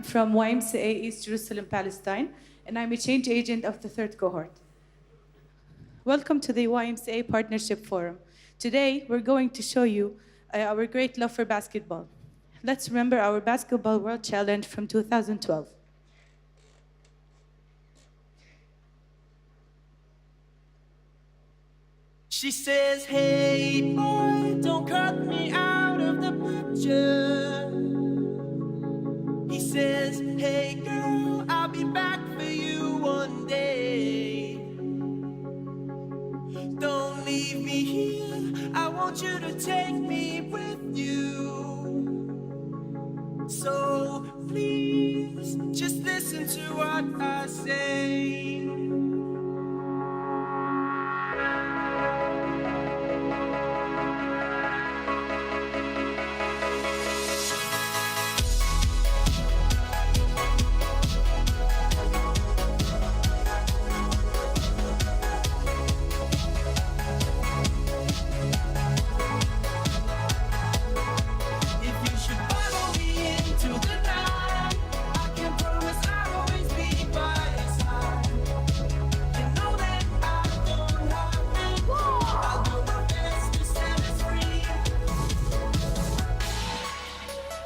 from YMCA East Jerusalem, Palestine, and I'm a change agent of the third cohort. Welcome to the YMCA Partnership Forum. Today, we're going to show you our great love for basketball. Let's remember our Basketball World Challenge from 2012. She says, hey boy, don't cut me out of the picture. He says, hey girl, I'll be back for you one day. Don't leave me here, I want you to take me with you. So please, just listen to what I say.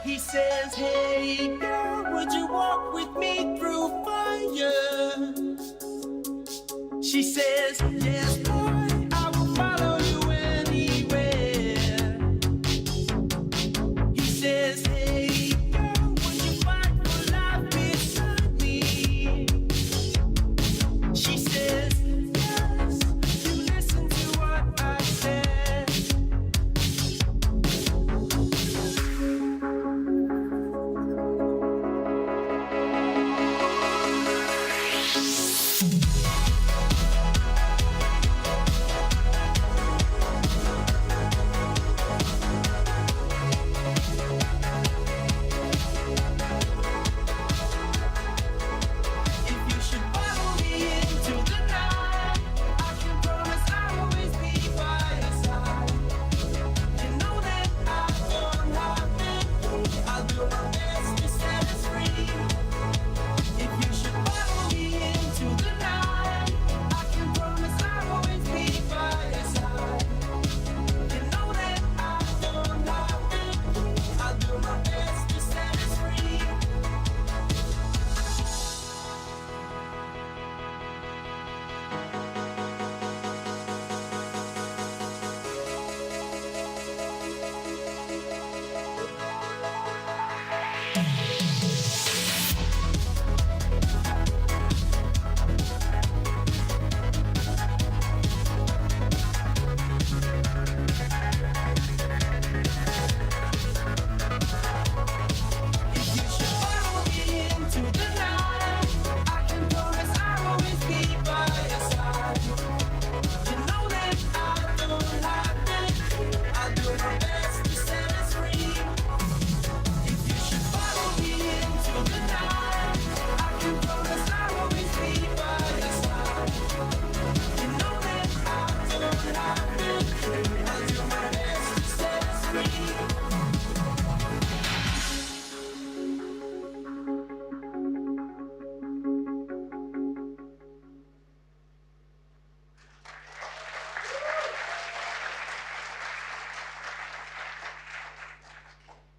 He says, hey girl, would you walk with me through fire? She says, yes boy, I will follow you anywhere. He says, hey girl, would you fight for life beside me? She says, yes, you listen to what I said.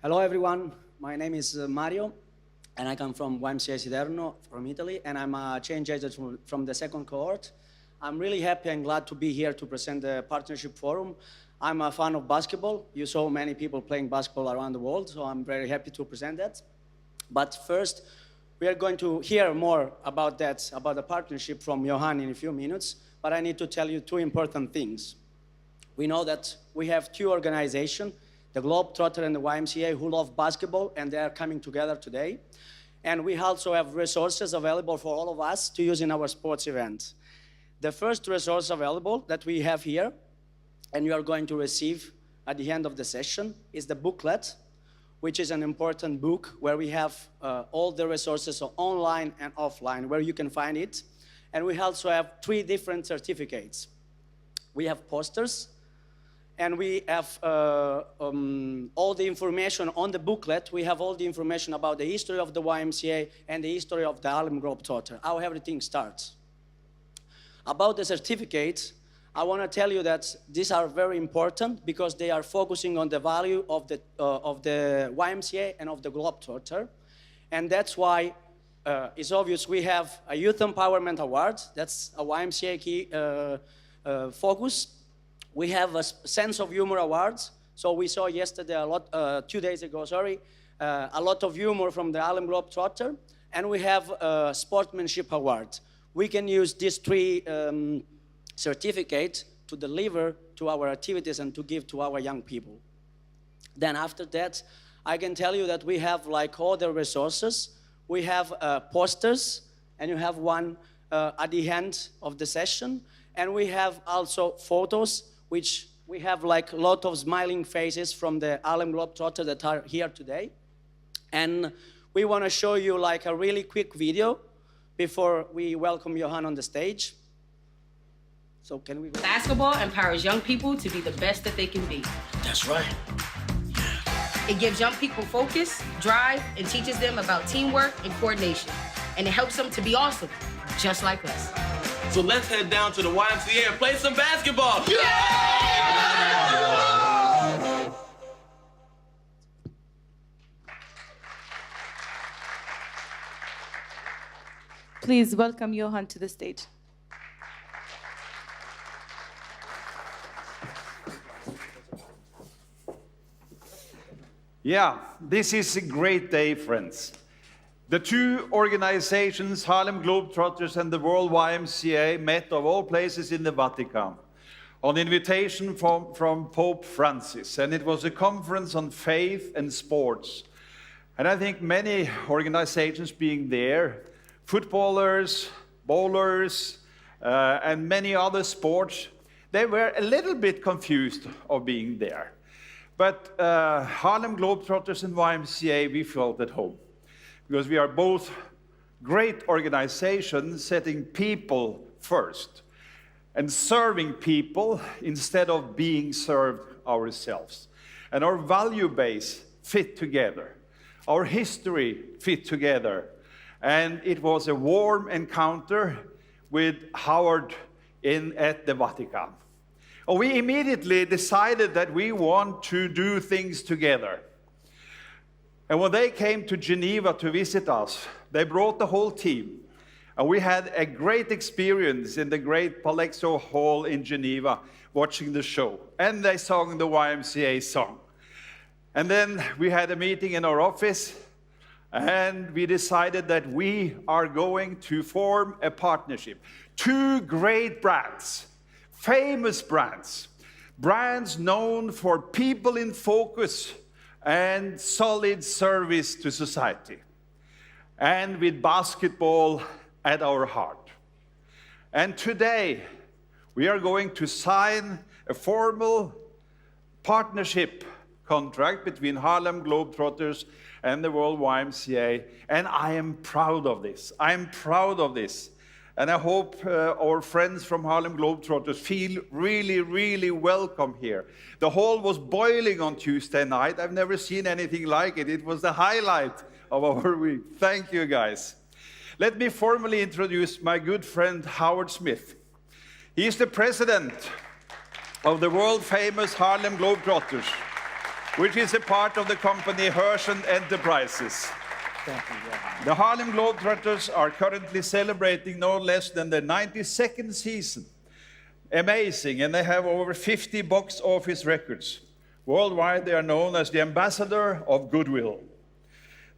Hello everyone, my name is Mario and I come from YMCA Siderno from Italy and I'm a change agent from the second cohort. I'm really happy and glad to be here to present the Partnership Forum. I'm a fan of basketball. You saw many people playing basketball around the world, so I'm very happy to present that. But first, we are going to hear more about that, about the partnership from Johan in a few minutes, but I need to tell you two important things. We know that we have two organizations, the Globetrotter and the YMCA, who love basketball, and they are coming together today. And we also have resources available for all of us to use in our sports event. The first resource available that we have here, and you are going to receive at the end of the session, is the booklet, which is an important book where we have all the resources, so online and offline, where you can find it. And we also have 3 different certificates. We have posters, and we have all the information on the booklet. We have all the information about the history of the YMCA and the history of the Harlem Globetrotter, how everything starts. About the certificates, I want to tell you that these are very important because they are focusing on the value of the YMCA and of the Globetrotter. And that's why it's obvious we have a Youth Empowerment Award. That's a YMCA key focus. We have a Sense of Humor Awards. So we saw yesterday a lot, 2 days ago, sorry, a lot of humor from the Harlem Globetrotter. And we have a Sportsmanship Award. We can use these three certificates to deliver to our activities and to give to our young people. Then after that, I can tell you that we have like other resources. We have posters, and you have one at the end of the session. And we have also photos, which we have like a lot of smiling faces from the Harlem Globetrotter that are here today. And we want to show you like a really quick video before we welcome Johan on the stage. So can we go? Basketball empowers young people to be the best that they can be. That's right. It gives young people focus, drive, and teaches them about teamwork and coordination. And it helps them to be awesome, just like us. So let's head down to the YMCA and play some basketball. Please welcome Johan to the stage. Yeah, this is a great day, friends. The two organizations, Harlem Globetrotters and the World YMCA, met of all places in the Vatican on invitation from Pope Francis. And it was a conference on faith and sports. And I think many organizations being there, footballers, bowlers, and many other sports, they were a little bit confused of being there. But Harlem Globetrotters and YMCA, we felt at home, because we are both great organizations setting people first and serving people instead of being served ourselves. And our value base fit together, our history fit together, and it was a warm encounter with Howard at the Vatican. We immediately decided that we want to do things together. And when they came to Geneva to visit us, they brought the whole team. And we had a great experience in the great Palazzo Hall in Geneva watching the show. And they sang the YMCA song. And then we had a meeting in our office, and we decided that we are going to form a partnership. Two great brands. Famous brands, brands known for people in focus and solid service to society, and with basketball at our heart. And today, we are going to sign a formal partnership contract between Harlem Globetrotters and the World YMCA, and I am proud of this. I am proud of this. And I hope our friends from Harlem Globetrotters feel really, really welcome here. The hall was boiling on Tuesday night. I've never seen anything like it. It was the highlight of our week. Thank you, guys. Let me formally introduce my good friend, Howard Smith. He is the president of the world-famous Harlem Globetrotters, which is a part of the company Herschend Enterprises. The Harlem Globetrotters are currently celebrating no less than their 92nd season. Amazing, and they have over 50 box office records. Worldwide, they are known as the ambassador of goodwill.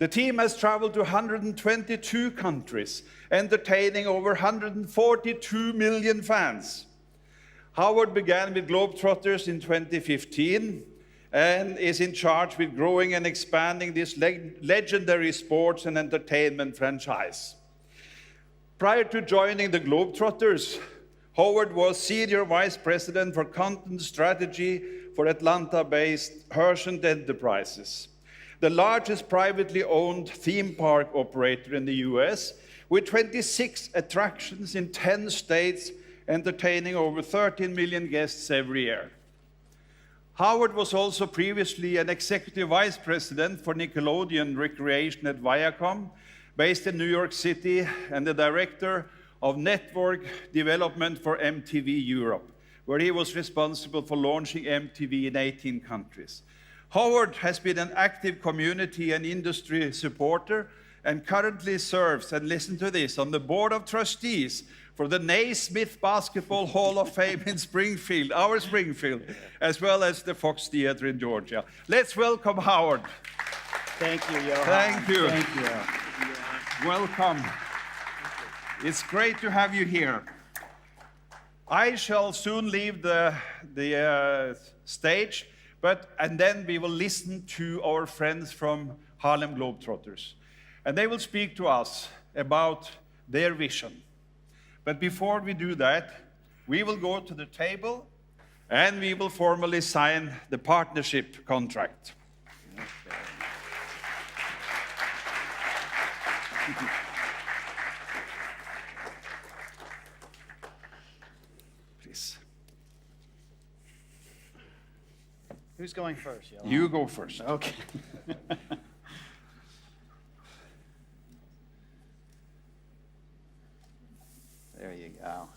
The team has traveled to 122 countries, entertaining over 142 million fans. Howard began with Globetrotters in 2015, and is in charge with growing and expanding this legendary sports and entertainment franchise. Prior to joining the Globetrotters, Howard was Senior Vice President for Content Strategy for Atlanta-based Herschend Enterprises, the largest privately owned theme park operator in the US, with 26 attractions in 10 states, entertaining over 13 million guests every year. Howard was also previously an executive vice president for Nickelodeon Recreation at Viacom, based in New York City, and the director of network development for MTV Europe, where he was responsible for launching MTV in 18 countries. Howard has been an active community and industry supporter and currently serves, and listen to this, on the board of trustees for the Naismith Basketball Hall of Fame in Springfield, our Springfield, as well as the Fox Theater in Georgia. Let's welcome Howard. Thank you, Johan. Thank you. Thank you. Welcome. It's great to have you here. I shall soon leave the stage, and then we will listen to our friends from Harlem Globetrotters. And they will speak to us about their vision. But before we do that, we will go to the table and we will formally sign the partnership contract. Please. Who's going first, Johan? You go first. Okay. There you go.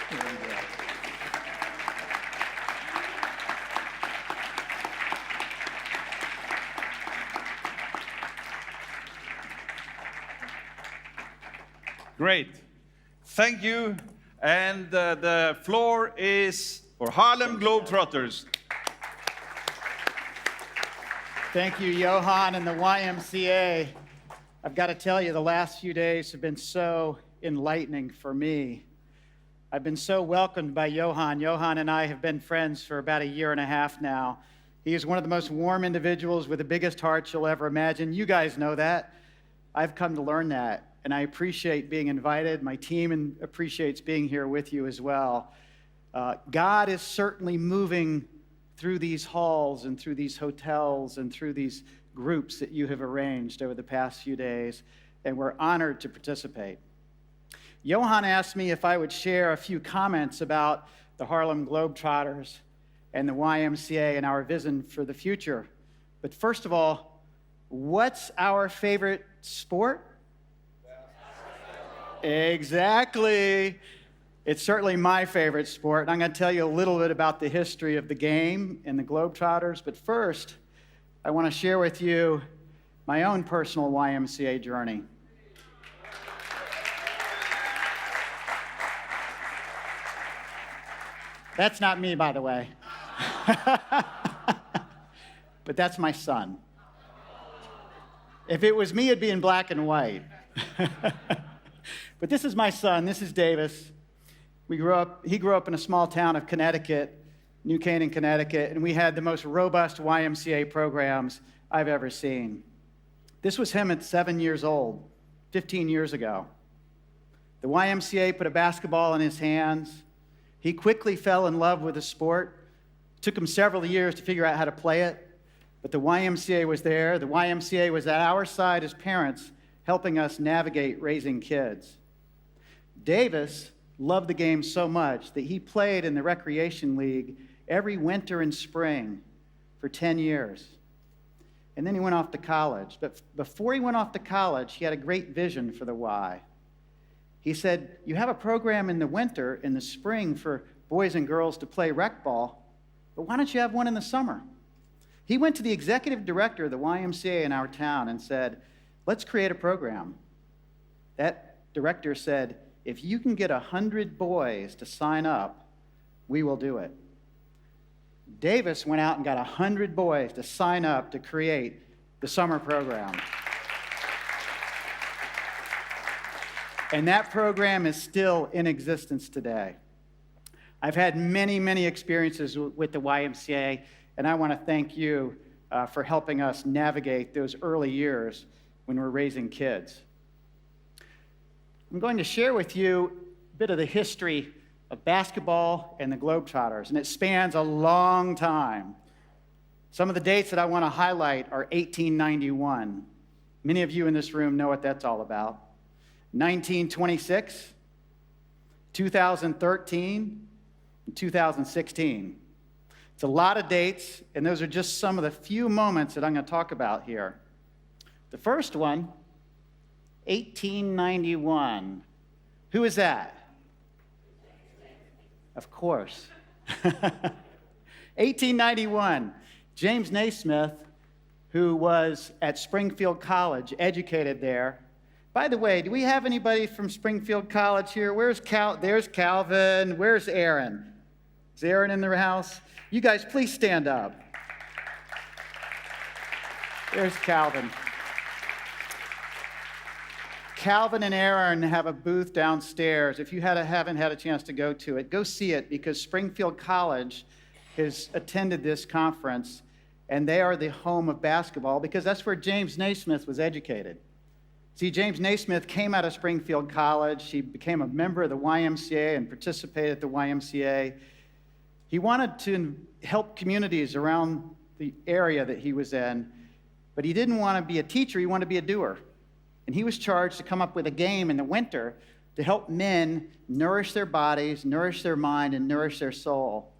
There you go. Great. Thank you. And the floor is for Harlem Globetrotters. Thank you, Johan and the YMCA. I've got to tell you, the last few days have been so enlightening for me. I've been so welcomed by Johan. Johan and I have been friends for about 1.5 years now. He is one of the most warm individuals with the biggest heart you'll ever imagine. You guys know that. I've come to learn that, and I appreciate being invited. My team appreciates being here with you as well. God is certainly moving through these halls and through these hotels and through these groups that you have arranged over the past few days, and we're honored to participate. Johan asked me if I would share a few comments about the Harlem Globetrotters and the YMCA and our vision for the future. But first of all, what's our favorite sport? Exactly. It's certainly my favorite sport, and I'm going to tell you a little bit about the history of the game and the Globetrotters. But first, I want to share with you my own personal YMCA journey. That's not me, by the way. But that's my son. If it was me, it'd be in black and white. But this is my son. This is Davis. He grew up in a small town of Connecticut, New Canaan, Connecticut, and we had the most robust YMCA programs I've ever seen. This was him at 7 years old, 15 years ago. The YMCA put a basketball in his hands. He quickly fell in love with the sport. It took him several years to figure out how to play it, but the YMCA was there. The YMCA was at our side as parents, helping us navigate raising kids. Davis loved the game so much that he played in the recreation league every winter and spring for 10 years. And then he went off to college. But before he went off to college, he had a great vision for the Y. He said, you have a program in the winter, in the spring, for boys and girls to play rec ball, but why don't you have one in the summer? He went to the executive director of the YMCA in our town and said, let's create a program. That director said, if you can get 100 boys to sign up, we will do it. Davis went out and got 100 boys to sign up to create the summer program. And that program is still in existence today. I've had many, many experiences with the YMCA, and I want to thank you for helping us navigate those early years when we're raising kids. I'm going to share with you a bit of the history of basketball and the Globetrotters, and it spans a long time. Some of the dates that I want to highlight are 1891, Many of you in this room know what that's all about. 1926, 2013, and 2016. It's a lot of dates, and those are just some of the few moments that I'm going to talk about here. The first one, 1891. Who is that? Of course. 1891. James Naismith, who was at Springfield College, educated there. By the way, do we have anybody from Springfield College here? Where's There's Calvin. Where's Aaron? Is Aaron in the house? You guys, please stand up. There's Calvin. Calvin and Aaron have a booth downstairs. If you haven't had a chance to go to it, go see it, because Springfield College has attended this conference, and they are the home of basketball because that's where James Naismith was educated. See, James Naismith came out of Springfield College. He became a member of the YMCA and participated at the YMCA. He wanted to help communities around the area that he was in, but he didn't want to be a teacher. He wanted to be a doer. And he was charged to come up with a game in the winter to help men nourish their bodies, nourish their mind, and nourish their soul.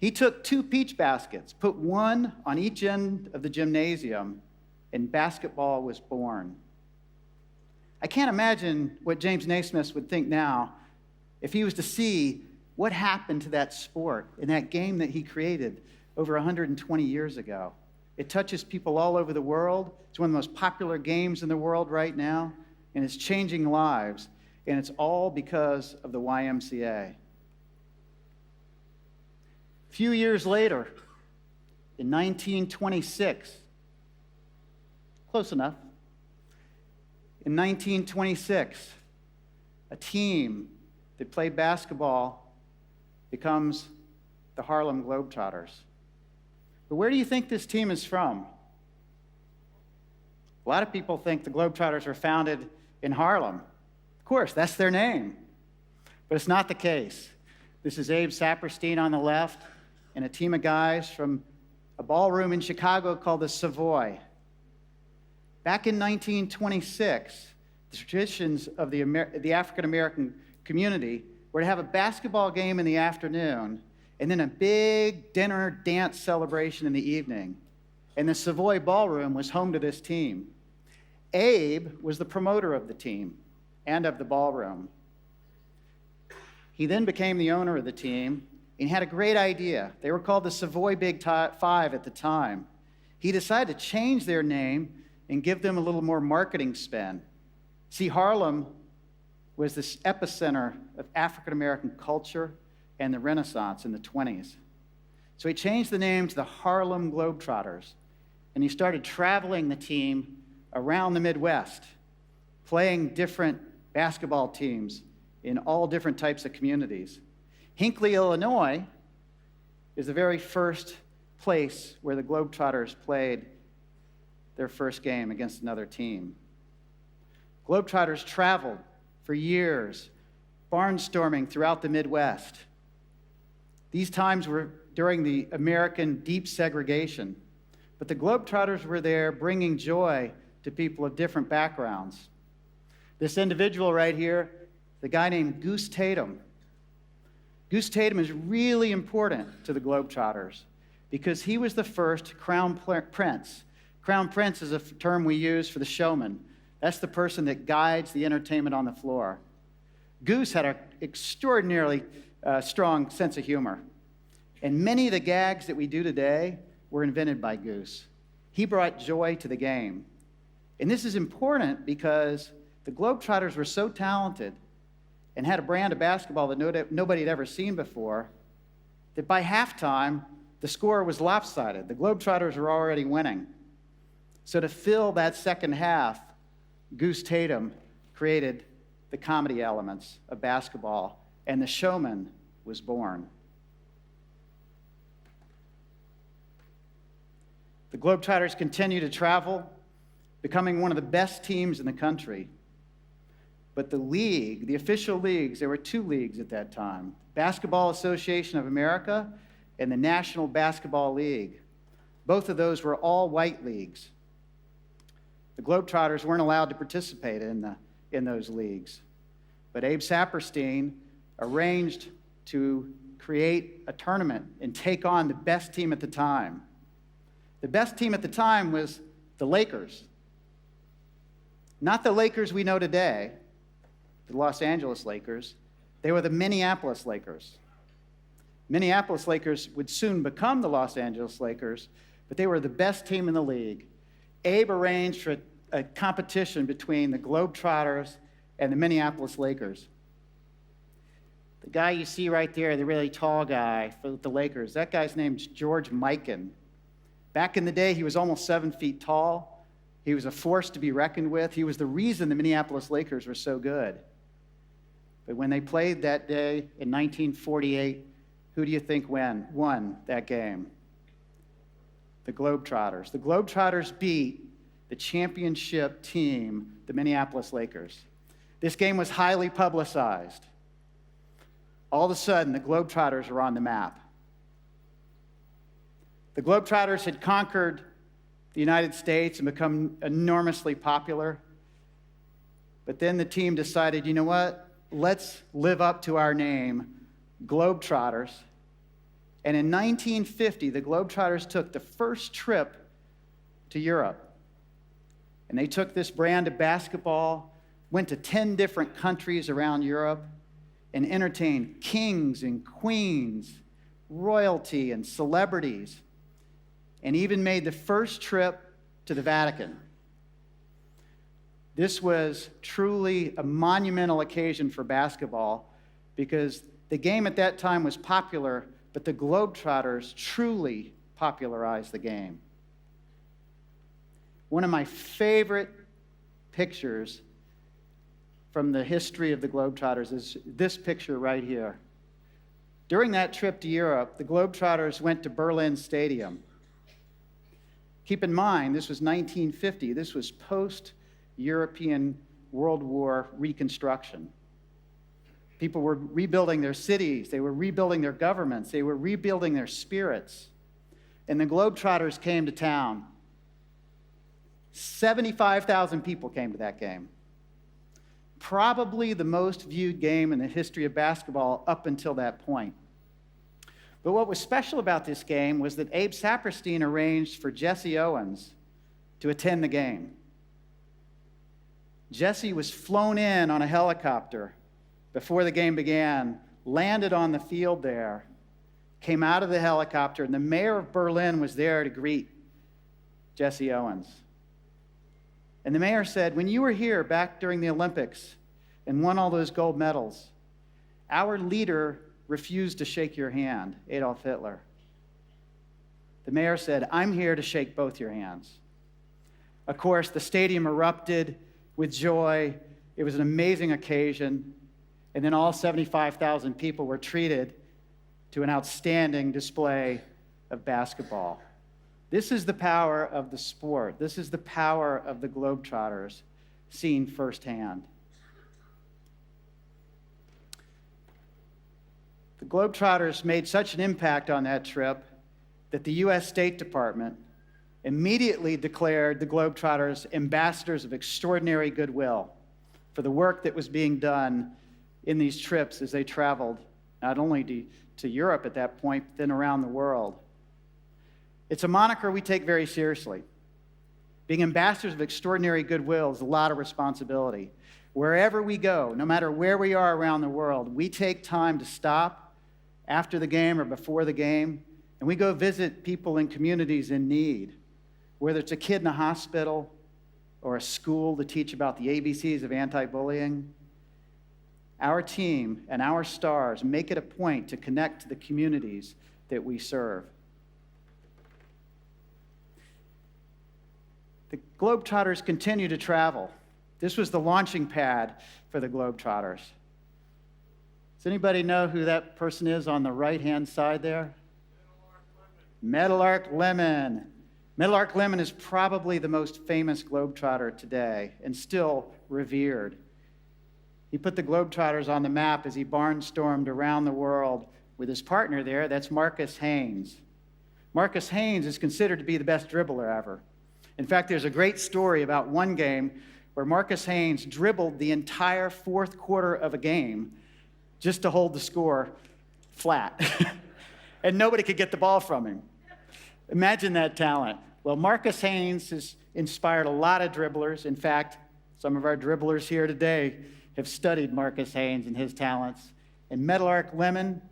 He took 2 peach baskets, put one on each end of the gymnasium, and basketball was born. I can't imagine what James Naismith would think now if he was to see what happened to that sport in that game that he created over 120 years ago. It touches people all over the world. It's one of the most popular games in the world right now, and it's changing lives, and it's all because of the YMCA. A few years later, in 1926, close enough, in 1926, a team that played basketball becomes the Harlem Globetrotters. But where do you think this team is from? A lot of people think the Globetrotters were founded in Harlem. Of course, that's their name. But it's not the case. This is Abe Saperstein on the left and a team of guys from a ballroom in Chicago called the Savoy. Back in 1926, the traditions of the African-American community were to have a basketball game in the afternoon and then a big dinner dance celebration in the evening. And the Savoy Ballroom was home to this team. Abe was the promoter of the team and of the ballroom. He then became the owner of the team and had a great idea. They were called the Savoy Big Five at the time. He decided to change their name and give them a little more marketing spin. See, Harlem was this epicenter of African-American culture and the Renaissance in the 20s. So he changed the name to the Harlem Globetrotters, and he started traveling the team around the Midwest, playing different basketball teams in all different types of communities. Hinckley, Illinois is the very first place where the Globetrotters played their first game against another team. Globetrotters traveled for years, barnstorming throughout the Midwest. These times were during the American deep segregation, but the Globetrotters were there bringing joy to people of different backgrounds. This individual right here, the guy named Goose Tatum. Goose Tatum is really important to the Globetrotters because he was the first crown prince. Crown prince is a term we use for the showman. That's the person that guides the entertainment on the floor. Goose had an extraordinarily strong sense of humor. And many of the gags that we do today were invented by Goose. He brought joy to the game. And this is important because the Globetrotters were so talented and had a brand of basketball that nobody had ever seen before, that by halftime, the score was lopsided. The Globetrotters were already winning. So to fill that second half, Goose Tatum created the comedy elements of basketball, and the showman was born. The Globetrotters continue to travel, becoming one of the best teams in the country. But the league, the official leagues, there were 2 leagues at that time, Basketball Association of America and the National Basketball League. Both of those were all white leagues. The Globetrotters weren't allowed to participate in those leagues. But Abe Saperstein arranged to create a tournament and take on the best team at the time. The best team at the time was the Lakers. Not the Lakers we know today, the Los Angeles Lakers. They were the Minneapolis Lakers. Minneapolis Lakers would soon become the Los Angeles Lakers, but they were the best team in the league. Abe arranged for a competition between the Globetrotters and the Minneapolis Lakers. The guy you see right there, the really tall guy for the Lakers, that guy's name's George Mikan. Back in the day, he was almost 7 feet tall. He was a force to be reckoned with. He was the reason the Minneapolis Lakers were so good. But when they played that day in 1948, who do you think won that game? The Globetrotters. The Globetrotters beat the championship team, the Minneapolis Lakers. This game was highly publicized. All of a sudden, the Globetrotters were on the map. The Globetrotters had conquered the United States and become enormously popular. But then the team decided, you know what? Let's live up to our name, Globetrotters. And in 1950, the Globetrotters took the first trip to Europe. And they took this brand of basketball, went to 10 different countries around Europe, and entertained kings and queens, royalty and celebrities, and even made the first trip to the Vatican. This was truly a monumental occasion for basketball because the game at that time was popular, but the Globetrotters truly popularized the game. One of my favorite pictures from the history of the Globetrotters is this picture right here. During that trip to Europe, the Globetrotters went to Berlin Stadium. Keep in mind, this was 1950. This was post-European World War reconstruction. People were rebuilding their cities. They were rebuilding their governments. They were rebuilding their spirits. And the Globetrotters came to town. 75,000 people came to that game. Probably the most viewed game in the history of basketball up until that point. But what was special about this game was that Abe Saperstein arranged for Jesse Owens to attend the game. Jesse was flown in on a helicopter before the game began, landed on the field there, came out of the helicopter, and the mayor of Berlin was there to greet Jesse Owens. And the mayor said, when you were here back during the Olympics and won all those gold medals, our leader refused to shake your hand, Adolf Hitler. The mayor said, I'm here to shake both your hands. Of course, the stadium erupted with joy. It was an amazing occasion. And then all 75,000 people were treated to an outstanding display of basketball. This is the power of the sport. This is the power of the Globetrotters seen firsthand. The Globetrotters made such an impact on that trip that the U.S. State Department immediately declared the Globetrotters ambassadors of extraordinary goodwill for the work that was being done in these trips as they traveled not only to Europe at that point, but then around the world. It's a moniker we take very seriously. Being ambassadors of extraordinary goodwill is a lot of responsibility. Wherever we go, no matter where we are around the world, we take time to stop after the game or before the game, and we go visit people in communities in need, whether it's a kid in a hospital or a school to teach about the ABCs of anti-bullying. Our team and our stars make it a point to connect to the communities that we serve. The Globetrotters continue to travel. This was the launching pad for the Globetrotters. Does anybody know who that person is on the right-hand side there? Meadowlark Lemon. Meadowlark Lemon is probably the most famous Globetrotter today and still revered. He put the Globetrotters on the map as he barnstormed around the world with his partner there. That's Marcus Haynes. Marcus Haynes is considered to be the best dribbler ever. In fact, there's a great story about one game where Marcus Haynes dribbled the entire fourth quarter of a game just to hold the score flat. And nobody could get the ball from him. Imagine that talent. Well, Marcus Haynes has inspired a lot of dribblers. In fact, some of our dribblers here today have studied Marcus Haynes and his talents. And Meadowlark Lemon,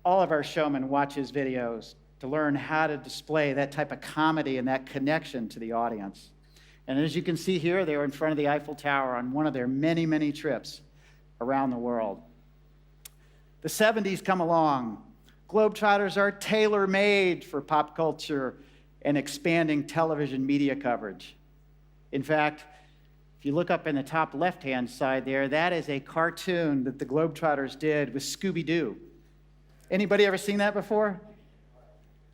all of our showmen watch his videos to learn how to display that type of comedy and that connection to the audience. And as you can see here, they were in front of the Eiffel Tower on one of their many, many trips around the world. The 70s come along. Globetrotters are tailor-made for pop culture and expanding television media coverage. In fact, if you look up in the top left-hand side there, that is a cartoon that the Globetrotters did with Scooby-Doo. Anybody ever seen that before?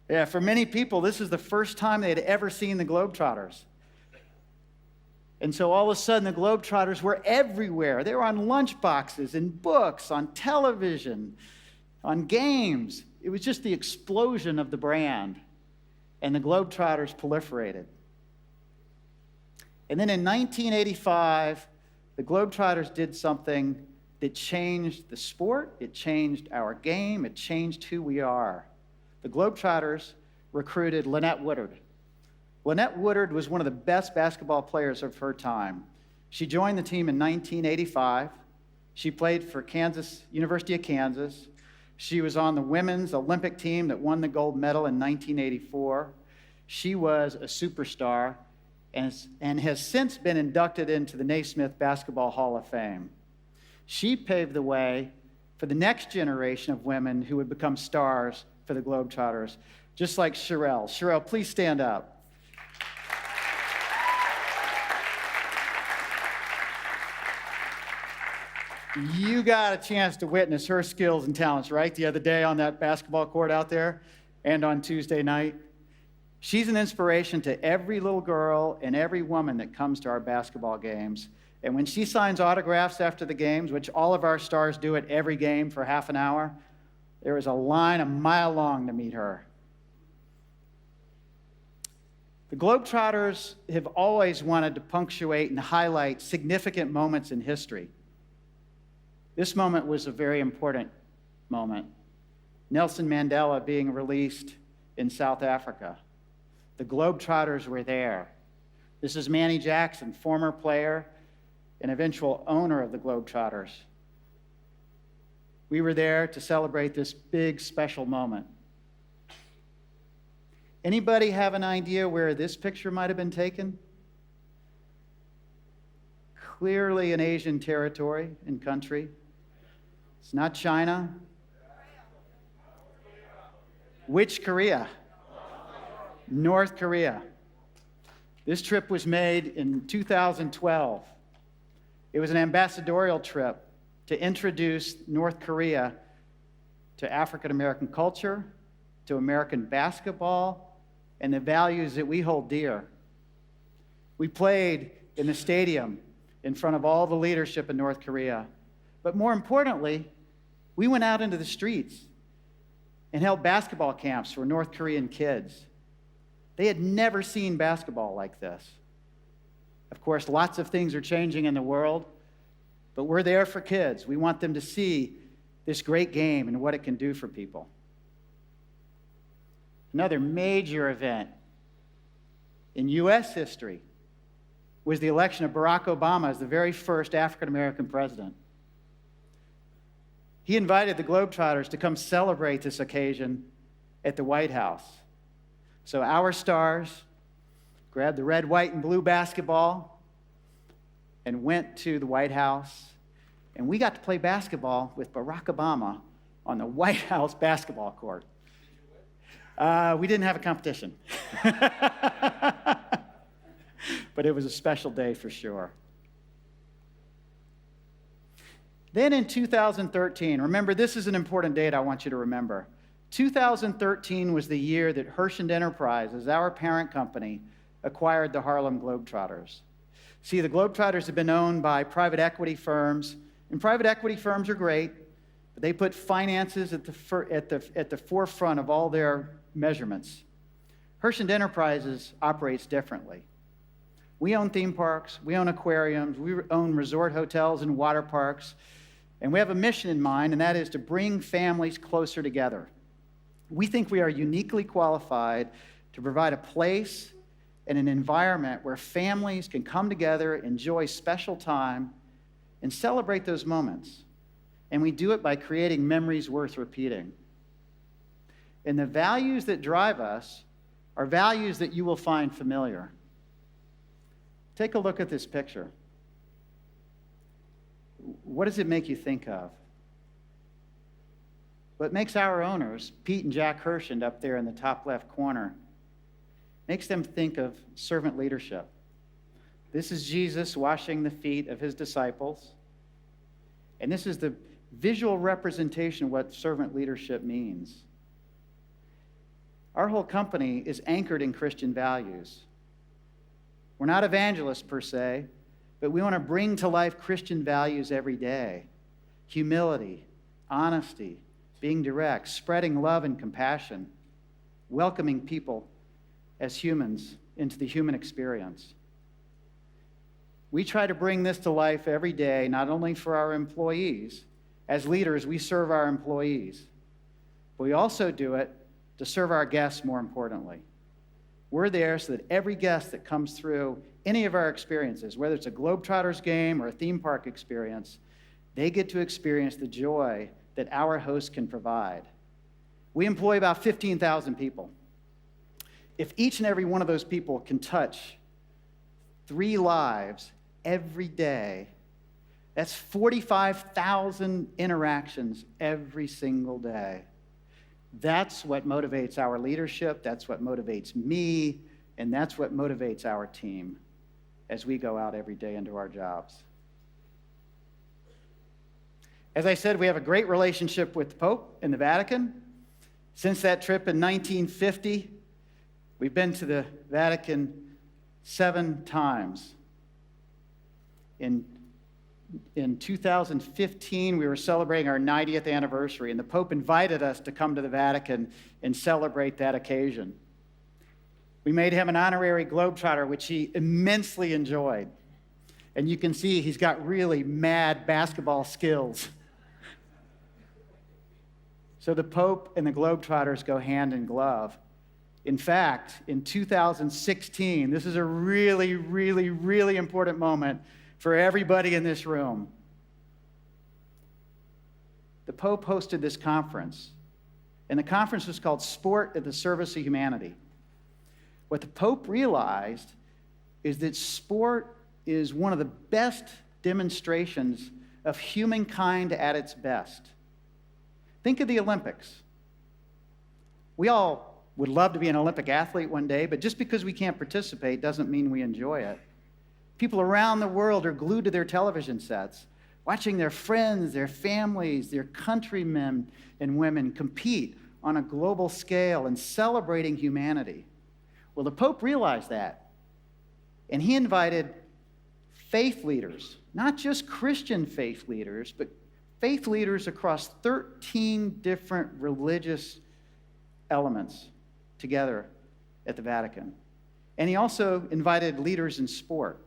Yeah, for many people, this is the first time they had ever seen the Globetrotters. And so all of a sudden, the Globetrotters were everywhere. They were on lunchboxes, in books, on television, on games. It was just the explosion of the brand. And the Globetrotters proliferated. And then in 1985, the Globetrotters did something that changed the sport, it changed our game, it changed who we are. The Globetrotters recruited Lynette Woodard. Lynette Woodard was one of the best basketball players of her time. She joined the team in 1985. She played for University of Kansas. She was on the women's Olympic team that won the gold medal in 1984. She was a superstar and has since been inducted into the Naismith Basketball Hall of Fame. She paved the way for the next generation of women who would become stars for the Globetrotters, just like Sherelle. Sherelle, please stand up. You got a chance to witness her skills and talents, right? The other day on that basketball court out there and on Tuesday night. She's an inspiration to every little girl and every woman that comes to our basketball games. And when she signs autographs after the games, which all of our stars do at every game for half an hour, there is a line a mile long to meet her. The Globetrotters have always wanted to punctuate and highlight significant moments in history. This moment was a very important moment. Nelson Mandela being released in South Africa. The Globetrotters were there. This is Manny Jackson, former player and eventual owner of the Globetrotters. We were there to celebrate this big, special moment. Anybody have an idea where this picture might have been taken? Clearly an Asian territory and country. It's not China. Which Korea? North Korea. This trip was made in 2012. It was an ambassadorial trip to introduce North Korea to African American culture, to American basketball, and the values that we hold dear. We played in the stadium in front of all the leadership in North Korea. But more importantly, we went out into the streets and held basketball camps for North Korean kids. They had never seen basketball like this. Of course, lots of things are changing in the world, but we're there for kids. We want them to see this great game and what it can do for people. Another major event in U.S. history was the election of Barack Obama as the very first African American president. He invited the Globetrotters to come celebrate this occasion at the White House. So our stars grabbed the red, white, and blue basketball and went to the White House, and we got to play basketball with Barack Obama on the White House basketball court. We didn't have a competition. But it was a special day for sure. Then in 2013, remember, this is an important date I want you to remember. 2013 was the year that Hershend Enterprises, our parent company, acquired the Harlem Globetrotters. See, the Globetrotters have been owned by private equity firms, and private equity firms are great, but they put finances at the forefront of all their measurements. Herschend Enterprises operates differently. We own theme parks, we own aquariums, we own resort hotels and water parks, and we have a mission in mind, and that is to bring families closer together. We think we are uniquely qualified to provide a place and an environment where families can come together, enjoy special time, and celebrate those moments. And we do it by creating memories worth repeating. And the values that drive us are values that you will find familiar. Take a look at this picture. What does it make you think of? What makes our owners, Pete and Jack Herschend up there in the top left corner, makes them think of servant leadership. This is Jesus washing the feet of his disciples. And this is the visual representation of what servant leadership means. Our whole company is anchored in Christian values. We're not evangelists per se, but we want to bring to life Christian values every day. Humility, honesty, being direct, spreading love and compassion, welcoming people as humans into the human experience. We try to bring this to life every day, not only for our employees. As leaders, we serve our employees, but we also do it to serve our guests more importantly. We're there so that every guest that comes through any of our experiences, whether it's a Globetrotters game or a theme park experience, they get to experience the joy that our host can provide. We employ about 15,000 people. If each and every one of those people can touch 3 lives every day, that's 45,000 interactions every single day. That's what motivates our leadership, that's what motivates me, and that's what motivates our team as we go out every day into our jobs. As I said, we have a great relationship with the Pope in the Vatican. Since that trip in 1950, we've been to the Vatican 7 times. In 2015, we were celebrating our 90th anniversary, and the Pope invited us to come to the Vatican and celebrate that occasion. We made him an honorary Globetrotter, which he immensely enjoyed. And you can see he's got really mad basketball skills. So the Pope and the Globetrotters go hand in glove. In fact, in 2016, this is a really, really, really important moment for everybody in this room. The Pope hosted this conference, and the conference was called Sport at the Service of Humanity. What the Pope realized is that sport is one of the best demonstrations of humankind at its best. Think of the Olympics. We all would love to be an Olympic athlete one day, but just because we can't participate doesn't mean we enjoy it. People around the world are glued to their television sets, watching their friends, their families, their countrymen and women compete on a global scale and celebrating humanity. Well, the Pope realized that, and he invited faith leaders, not just Christian faith leaders, but faith leaders across 13 different religious elements together at the Vatican. And he also invited leaders in sport.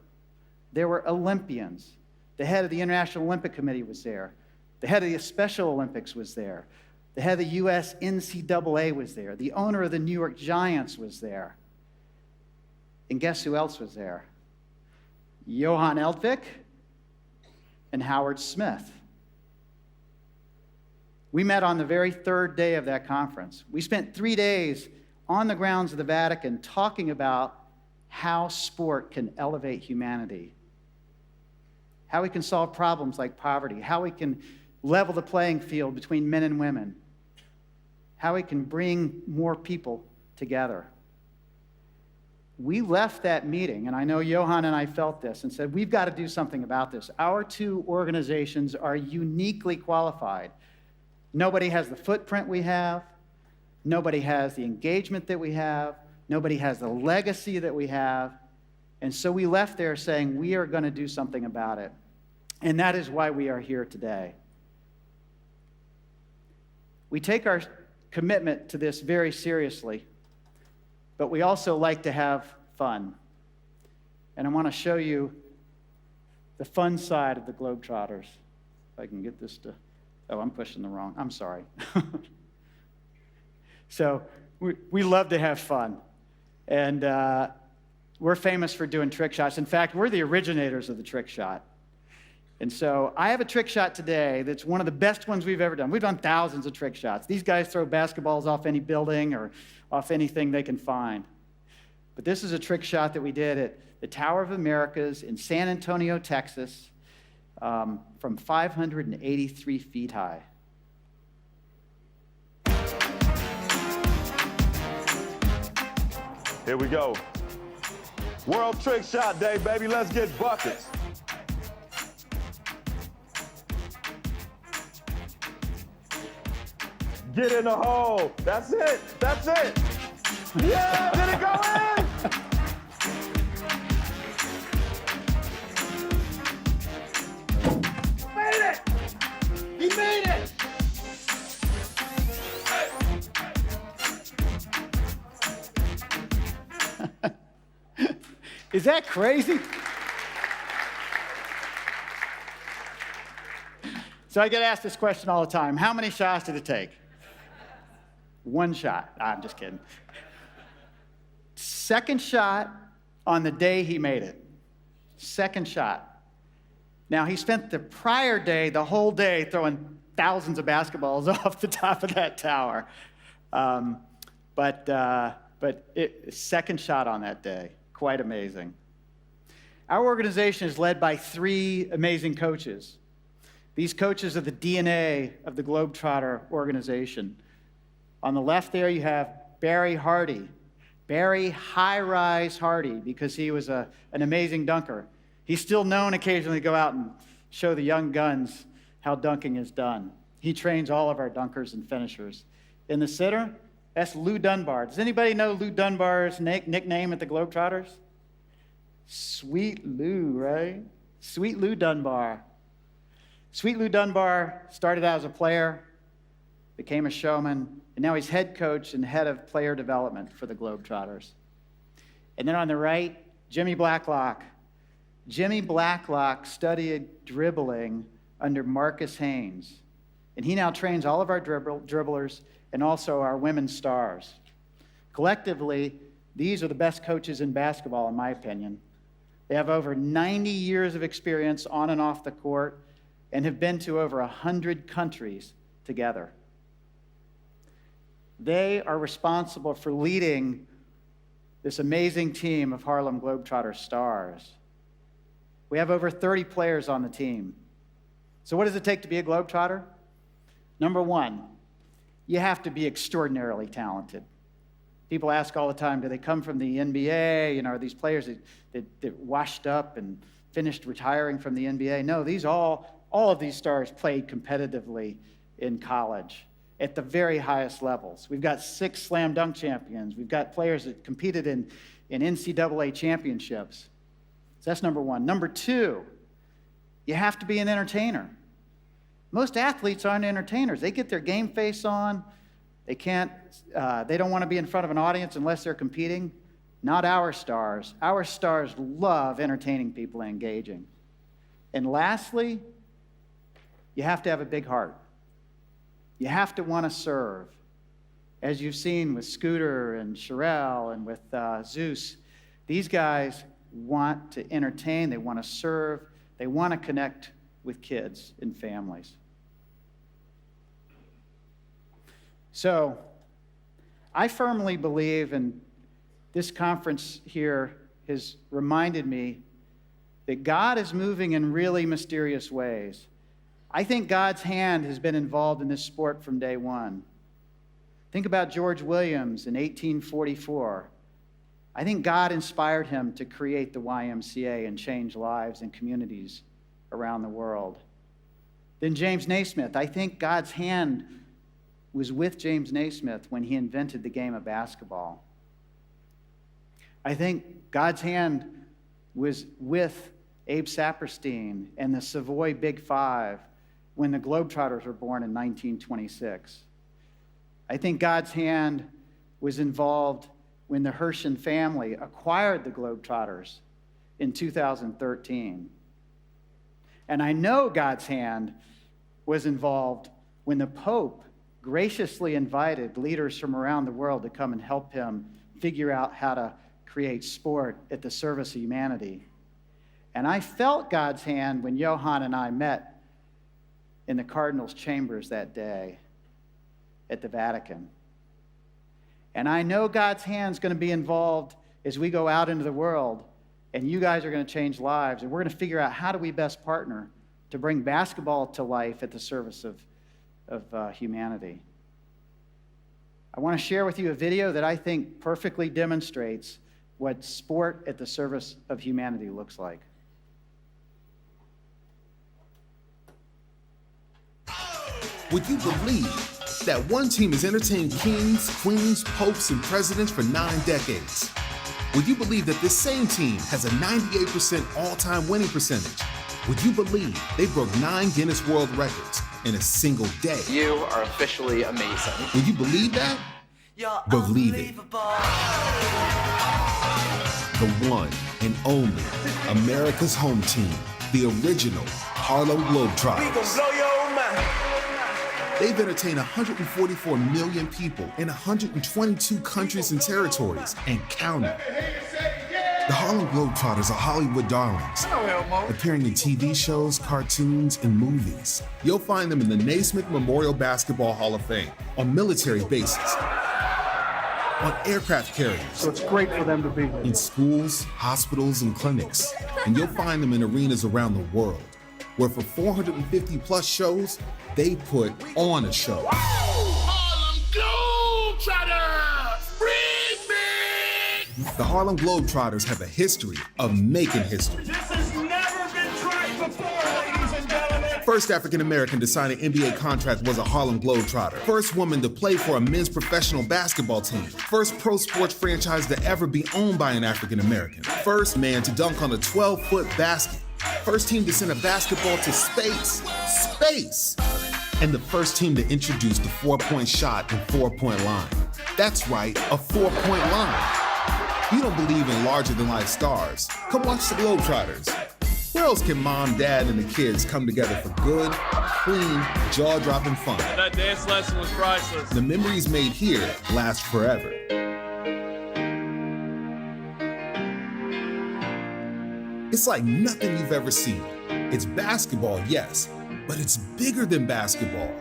There were Olympians. The head of the International Olympic Committee was there. The head of the Special Olympics was there. The head of the US NCAA was there. The owner of the New York Giants was there. And guess who else was there? Johan Eldvik and Howard Smith. We met on the very 3rd day of that conference. We spent 3 days on the grounds of the Vatican talking about how sport can elevate humanity, how we can solve problems like poverty, how we can level the playing field between men and women, how we can bring more people together. We left that meeting, and I know Johan and I felt this, and said, we've got to do something about this. Our 2 organizations are uniquely qualified. Nobody has the footprint we have. Nobody has the engagement that we have. Nobody has the legacy that we have. And so we left there saying, we are going to do something about it. And that is why we are here today. We take our commitment to this very seriously. but we also like to have fun. And I want to show you the fun side of the Globetrotters. If I can get this to, oh, I'm pushing the wrong, I'm sorry. So we love to have fun. And we're famous for doing trick shots. In fact, we're the originators of the trick shot. And so I have a trick shot today that's one of the best ones we've ever done. We've done thousands of trick shots. These guys throw basketballs off any building or off anything they can find. But this is a trick shot that we did at the Tower of Americas in San Antonio, Texas, from 583 feet high. Here we go. World Trick Shot Day, baby. Let's get buckets. Get in the hole. That's it. That's it. Yeah, did it go in? Made it! He made it! Is that crazy? So I get asked this question all the time. How many shots did it take? One shot. I'm just kidding. Second shot on the day he made it. Second shot. Now, he spent the prior day, the whole day, throwing thousands of basketballs off the top of that tower. Second shot on that day. Quite amazing. Our organization is led by three amazing coaches. These coaches are the DNA of the Globetrotter organization. On the left there, you have Barry Hardy. Barry High-Rise Hardy, because he was an amazing dunker. He's still known occasionally to go out and show the young guns how dunking is done. He trains all of our dunkers and finishers. In the center, that's Lou Dunbar. Does anybody know Lou Dunbar's nickname at the Globetrotters? Sweet Lou, right? Sweet Lou Dunbar. Sweet Lou Dunbar started out as a player, became a showman, and now he's head coach and head of player development for the Globetrotters. And then on the right, Jimmy Blacklock. Jimmy Blacklock studied dribbling under Marcus Haynes, and he now trains all of our dribblers and also our women's stars. Collectively, these are the best coaches in basketball, in my opinion. They have over 90 years of experience on and off the court and have been to over 100 countries together. They are responsible for leading this amazing team of Harlem Globetrotter stars. We have over 30 players on the team. So what does it take to be a Globetrotter? Number one, you have to be extraordinarily talented. People ask all the time, do they come from the NBA? Are these players that washed up and finished retiring from the NBA? No, all of these stars played competitively in college at the very highest levels. We've got 6 slam dunk champions. We've got players that competed in NCAA championships. So that's number one. Number two, you have to be an entertainer. Most athletes aren't entertainers. They get their game face on. They don't want to be in front of an audience unless they're competing. Not our stars. Our stars love entertaining people and engaging. And lastly, you have to have a big heart. You have to want to serve. As you've seen with Scooter and Sherelle and with Zeus, these guys want to entertain, they want to serve, they want to connect with kids and families. So, I firmly believe, and this conference here has reminded me, that God is moving in really mysterious ways. I think God's hand has been involved in this sport from day one. Think about George Williams in 1844. I think God inspired him to create the YMCA and change lives and communities around the world. Then James Naismith. I think God's hand was with James Naismith when he invented the game of basketball. I think God's hand was with Abe Saperstein and the Savoy Big Five when the Globetrotters were born in 1926. I think God's hand was involved when the Herschen family acquired the Globetrotters in 2013. And I know God's hand was involved when the Pope graciously invited leaders from around the world to come and help him figure out how to create sport at the service of humanity. And I felt God's hand when Johan and I met in the Cardinal's chambers that day at the Vatican. And I know God's hand's going to be involved as we go out into the world, and you guys are going to change lives, and we're going to figure out how do we best partner to bring basketball to life at the service of humanity. I want to share with you a video that I think perfectly demonstrates what sport at the service of humanity looks like. Would you believe that one team has entertained kings, queens, popes, and presidents for 9 decades? Would you believe that this same team has a 98% all-time winning percentage? Would you believe they broke 9 Guinness World Records in a single day? You are officially amazing. Would you believe that? Believe it. The one and only America's home team, the original Harlem Globetrotters. They've entertained 144 million people in 122 countries and territories and counting. The Harlem Globetrotters are Hollywood darlings, appearing in TV shows, cartoons, and movies. You'll find them in the Naismith Memorial Basketball Hall of Fame, on military bases, on aircraft carriers. So it's great for them to be here. In schools, hospitals, and clinics. And you'll find them in arenas around the world, where for 450 plus shows, they put on a show. Harlem Globetrotters, bring me! The Harlem Globetrotters have a history of making history. This has never been tried before, ladies and gentlemen. First African-American to sign an NBA contract was a Harlem Globetrotter. First woman to play for a men's professional basketball team. First pro sports franchise to ever be owned by an African-American. First man to dunk on a 12-foot basket. First team to send a basketball to space. Space! And the first team to introduce the 4-point shot and 4-point line. That's right, a 4-point line. You don't believe in larger-than-life stars? Come watch the Globetrotters. Where else can mom, dad, and the kids come together for good, clean, jaw-dropping fun? That dance lesson was priceless. The memories made here last forever. It's like nothing you've ever seen. It's basketball, yes, but it's bigger than basketball.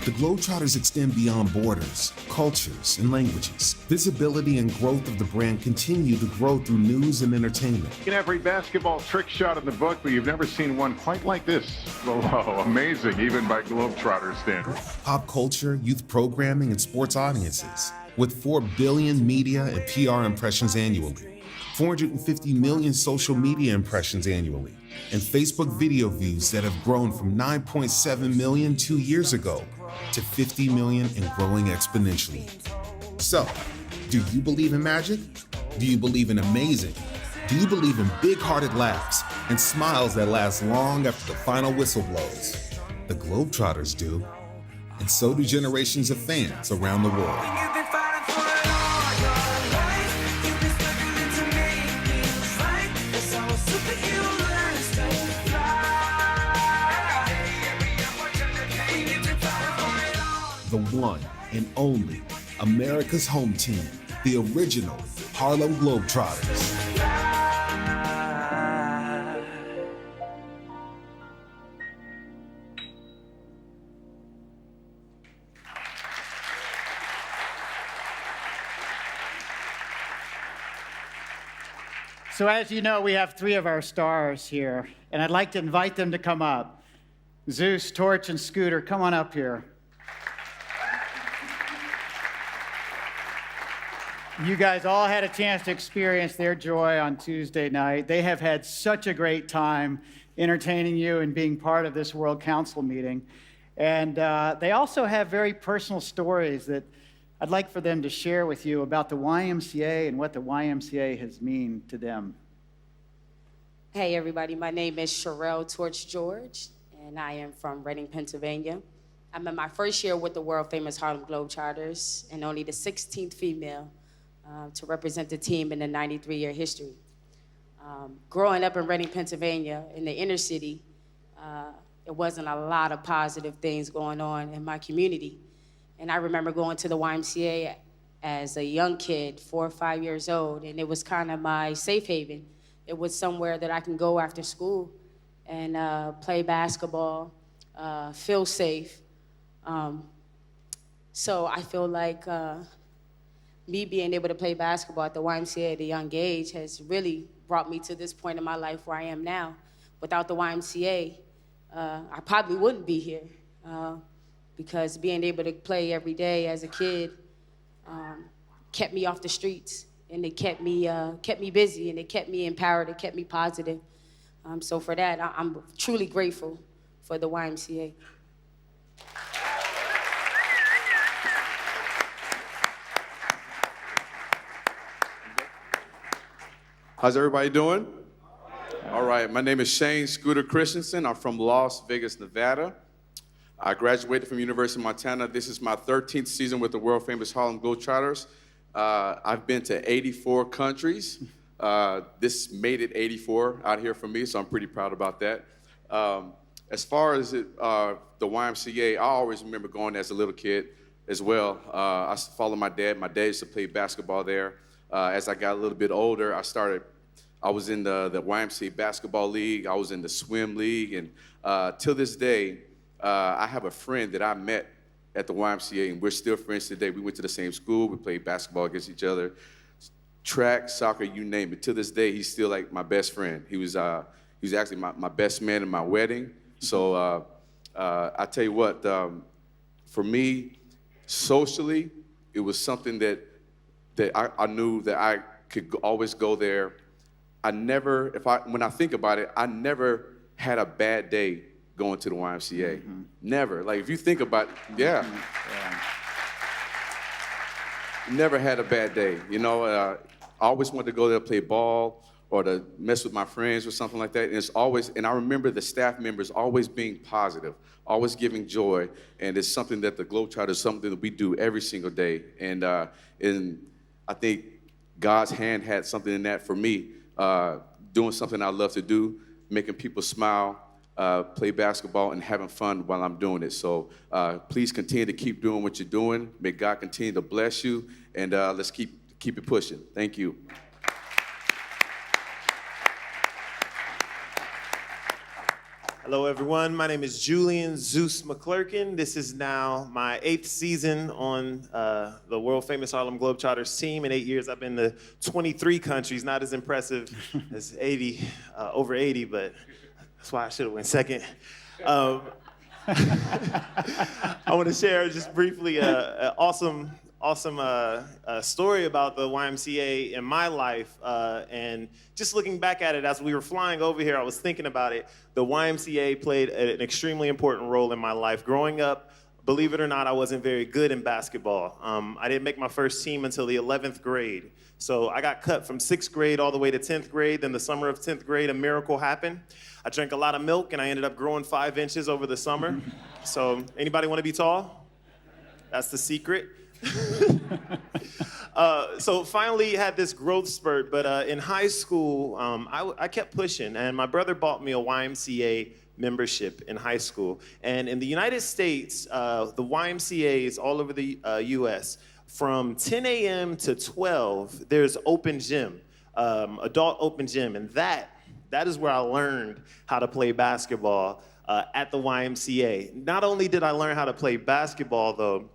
The Globetrotters extend beyond borders, cultures, and languages. Visibility and growth of the brand continue to grow through news and entertainment. You can have every basketball trick shot in the book, but you've never seen one quite like this. Whoa, amazing, even by Globetrotter standards. Pop culture, youth programming, and sports audiences. With 4 billion media and PR impressions annually, 450 million social media impressions annually, and Facebook video views that have grown from 9.7 million 2 years ago to 50 million and growing exponentially. So, do you believe in magic? Do you believe in amazing? Do you believe in big-hearted laughs and smiles that last long after the final whistle blows? The Globetrotters do, and so do generations of fans around the world. The one and only America's home team, the original Harlem Globetrotters. So as you know, we have 3 of our stars here, and I'd like to invite them to come up. Zeus, Torch, and Scooter, come on up here. You guys all had a chance to experience their joy on Tuesday night. They have had such a great time entertaining you and being part of this World Council meeting. And they also have very personal stories that I'd like for them to share with you about the YMCA and what the YMCA has mean to them. Hey everybody, my name is Sherelle Torch George, and I am from Reading, Pennsylvania. I'm in my first year with the world famous Harlem Globetrotters and only the 16th female to represent the team in the 93-year history. Growing up in Reading, Pennsylvania, in the inner city, there wasn't a lot of positive things going on in my community. And I remember going to the YMCA as a young kid, 4 or 5 years old, and it was kind of my safe haven. It was somewhere that I can go after school and play basketball, feel safe. So I feel like me being able to play basketball at the YMCA at a young age has really brought me to this point in my life where I am now. Without the YMCA, I probably wouldn't be here because being able to play every day as a kid kept me off the streets, and it kept me busy, and it kept me empowered, it kept me positive. So for that, I'm truly grateful for the YMCA. How's everybody doing? All right, my name is Shane Scooter Christensen. I'm from Las Vegas, Nevada. I graduated from University of Montana. This is my 13th season with the world famous Harlem Globetrotters. I've been to 84 countries. This made it 84 out here for me, so I'm pretty proud about that. As far as the YMCA, I always remember going as a little kid as well. I followed my dad. My dad used to play basketball there. As I got a little bit older, I was in the YMCA basketball league. I was in the swim league, and till this day, I have a friend that I met at the YMCA, and we're still friends today. We went to the same school. We played basketball against each other, track, soccer, you name it. To this day, he's still like my best friend. He was actually my best man in my wedding. So I tell you what, for me, socially, it was something that I knew that I could always go there. When I think about it, I never had a bad day going to the YMCA. Mm-hmm. Never. Like, if you think about it, yeah. Never had a bad day. You know, I always wanted to go there to play ball or to mess with my friends or something like that. And I remember the staff members always being positive, always giving joy. And it's something that the Globetrotters is something that we do every single day. And I think God's hand had something in that for me, doing something I love to do, making people smile, play basketball, and having fun while I'm doing it. So please continue to keep doing what you're doing. May God continue to bless you, and let's keep it pushing. Thank you. Hello, everyone. My name is Julian Zeus McClurkin. This is now my 8th season on the world-famous Harlem Globetrotters team. In 8 years, I've been to 23 countries. Not as impressive as over 80, but that's why I should have went second. I want to share just briefly an awesome story about the YMCA in my life. And just looking back at it, as we were flying over here, I was thinking about it. The YMCA played an extremely important role in my life. Growing up, believe it or not, I wasn't very good in basketball. I didn't make my first team until the 11th grade. So I got cut from 6th grade all the way to 10th grade. Then the summer of 10th grade, a miracle happened. I drank a lot of milk, and I ended up growing 5 inches over the summer. So anybody want to be tall? That's the secret. So finally had this growth spurt, but in high school, I kept pushing, and my brother bought me a YMCA membership in high school. And in the United States, the YMCAs all over the US, from 10 a.m. to 12, there's open gym, adult open gym, and that is where I learned how to play basketball at the YMCA. Not only did I learn how to play basketball, though,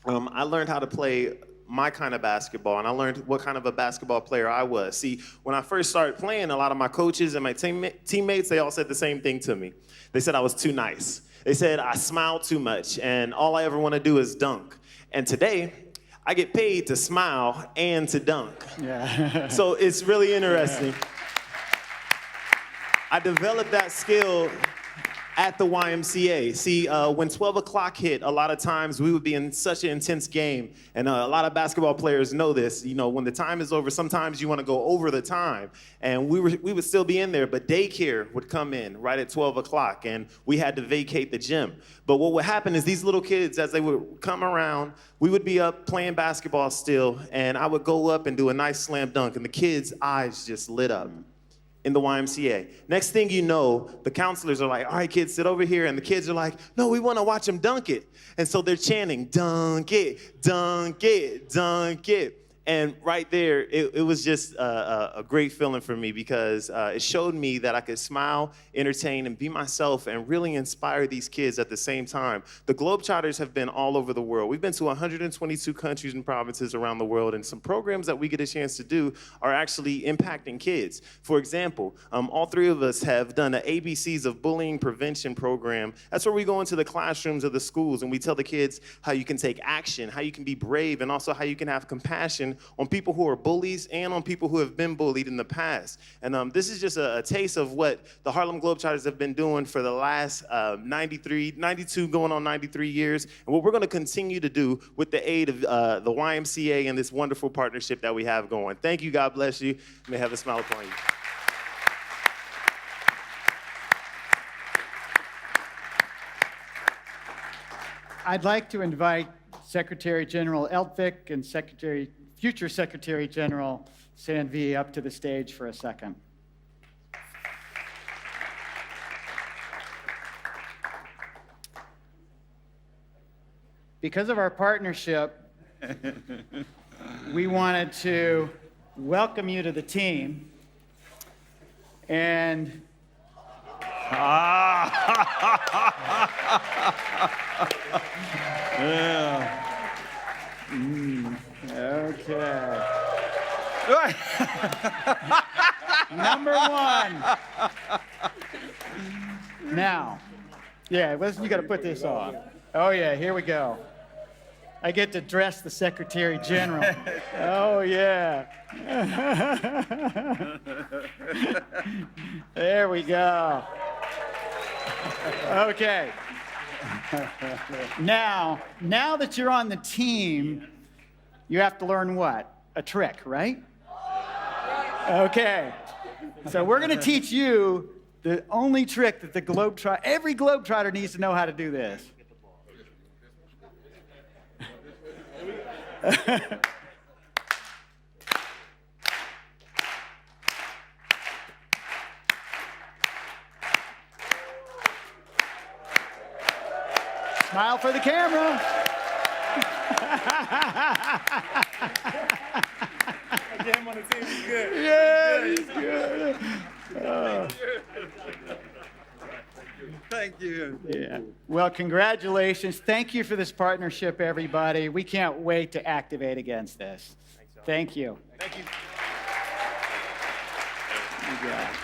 I learned how to play my kind of basketball, and I learned what kind of a basketball player I was. See, when I first started playing, a lot of my coaches and my teammates, they all said the same thing to me. They said I was too nice. They said I smiled too much, and all I ever want to do is dunk. And today, I get paid to smile and to dunk. Yeah. So it's really interesting. I developed that skill at the YMCA. See, when 12 o'clock hit, a lot of times we would be in such an intense game, and a lot of basketball players know this. You know, when the time is over, sometimes you want to go over the time, and we would still be in there, but daycare would come in right at 12 o'clock, and we had to vacate the gym. But what would happen is these little kids, as they would come around, we would be up playing basketball still, and I would go up and do a nice slam dunk, and the kids' eyes just lit up in the YMCA. Next thing you know, the counselors are like, all right, kids, sit over here. And the kids are like, no, we want to watch them dunk it. And so they're chanting, dunk it, dunk it, dunk it. And right there, it was just a great feeling for me because it showed me that I could smile, entertain, and be myself and really inspire these kids at the same time. The Globetrotters have been all over the world. We've been to 122 countries and provinces around the world, and some programs that we get a chance to do are actually impacting kids. For example, all three of us have done an ABCs of Bullying Prevention program. That's where we go into the classrooms of the schools and we tell the kids how you can take action, how you can be brave, and also how you can have compassion on people who are bullies and on people who have been bullied in the past. And this is just a taste of what the Harlem Globetrotters have been doing for the last 92 going on 93 years, and what we're going to continue to do with the aid of the YMCA and this wonderful partnership that we have going. Thank you. God bless you. May have a smile upon you. I'd like to invite Secretary General Eltvick and Future Secretary General Sanvi up to the stage for a second. Because of our partnership, we wanted to welcome you to the team and Yeah. Okay. Number one. Now, yeah, you got to put this on. Oh, yeah, here we go. I get to dress the Secretary General. Oh, yeah. There we go. Okay. Now that you're on the team, you have to learn what? A trick, right? Okay. So we're going to teach you the only trick that every Globetrotter needs to know how to do this. Smile for the camera. Get him on the team. He's good. Yeah, he's good. Thank you. Yeah. Well, congratulations. Thank you for this partnership, everybody. We can't wait to activate against this. Thank you. Thank you. You got it.